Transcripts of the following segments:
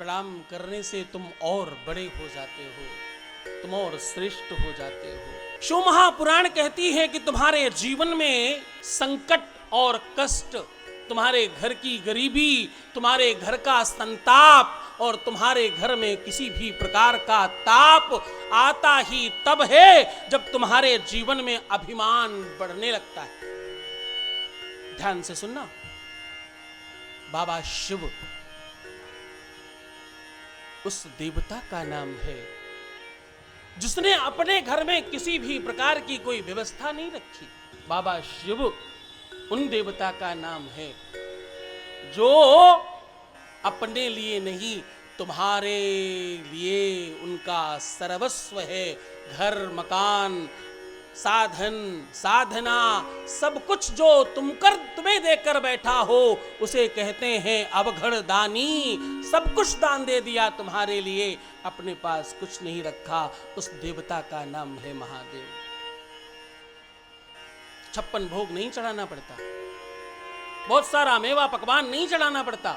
प्रणाम करने से तुम और बड़े हो जाते हो, तुम और श्रेष्ठ हो जाते हो। शिव महापुराण कहती है कि तुम्हारे जीवन में संकट और कष्ट, तुम्हारे घर की गरीबी, तुम्हारे घर का संताप और तुम्हारे घर में किसी भी प्रकार का ताप आता ही तब है जब तुम्हारे जीवन में अभिमान बढ़ने लगता है। ध्यान से सुनना, बाबा शिव उस देवता का नाम है जिसने अपने घर में किसी भी प्रकार की कोई व्यवस्था नहीं रखी। बाबा शिव उन देवता का नाम है जो अपने लिए नहीं, तुम्हारे लिए उनका सर्वस्व है। घर, मकान, साधन, साधना, सब कुछ जो तुम्हें देकर बैठा हो उसे कहते हैं अवघड़ दानी। सब कुछ दान दे दिया तुम्हारे लिए, अपने पास कुछ नहीं रखा। उस देवता का नाम है महादेव। 56 भोग नहीं चढ़ाना पड़ता, बहुत सारा मेवा पकवान नहीं चढ़ाना पड़ता,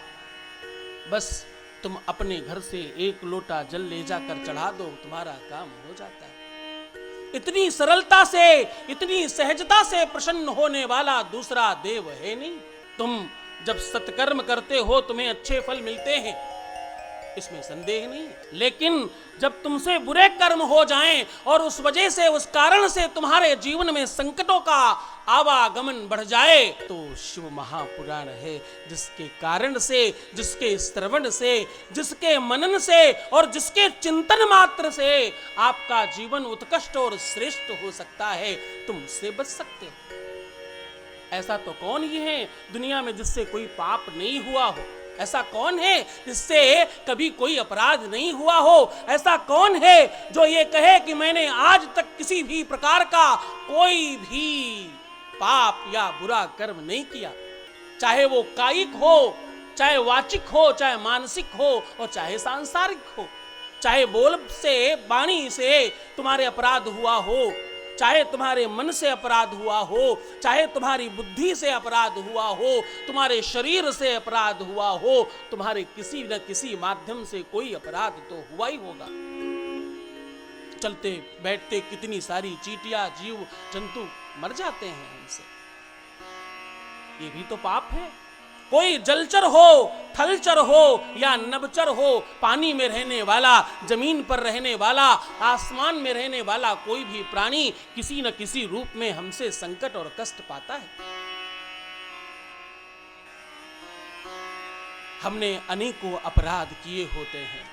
बस तुम अपने घर से एक लोटा जल ले जाकर चढ़ा दो, तुम्हारा काम हो जाता है। इतनी सरलता से, इतनी सहजता से प्रसन्न होने वाला दूसरा देव है नहीं। तुम जब सत्कर्म करते हो तुम्हें अच्छे फल मिलते हैं, इसमें संदेह नहीं, लेकिन जब तुमसे बुरे कर्म हो जाएं और उस वजह से, उस कारण से तुम्हारे जीवन में संकटों का आवागमन बढ़ जाए, तो शिव महापुराण है जिसके कारण से, जिसके श्रवण से, जिसके मनन से और जिसके चिंतन मात्र से आपका जीवन उत्कृष्ट और श्रेष्ठ हो सकता है, तुम उससे बच सकते हो। ऐसा तो कौन ही है दुनिया में जिससे कोई पाप नहीं हुआ हो? ऐसा कौन है जिससे कभी कोई अपराध नहीं हुआ हो? ऐसा कौन है जो ये कहे कि मैंने आज तक किसी भी प्रकार का कोई भी पाप या बुरा कर्म नहीं किया? चाहे वो कायिक हो, चाहे वाचिक हो, चाहे मानसिक हो और चाहे सांसारिक हो, चाहे बोल से, वाणी से तुम्हारे अपराध हुआ हो, चाहे तुम्हारे मन से अपराध हुआ हो, चाहे तुम्हारी बुद्धि से अपराध हुआ हो, तुम्हारे शरीर से अपराध हुआ हो, तुम्हारे किसी न किसी माध्यम से कोई अपराध तो हुआ ही होगा। चलते बैठते कितनी सारी चींटियां, जीव जंतु मर जाते हैं हमसे, ये भी तो पाप है। कोई जलचर हो, थलचर हो या नभचर हो, पानी में रहने वाला, जमीन पर रहने वाला, आसमान में रहने वाला कोई भी प्राणी किसी न किसी रूप में हमसे संकट और कष्ट पाता है। हमने अनेकों अपराध किए होते हैं,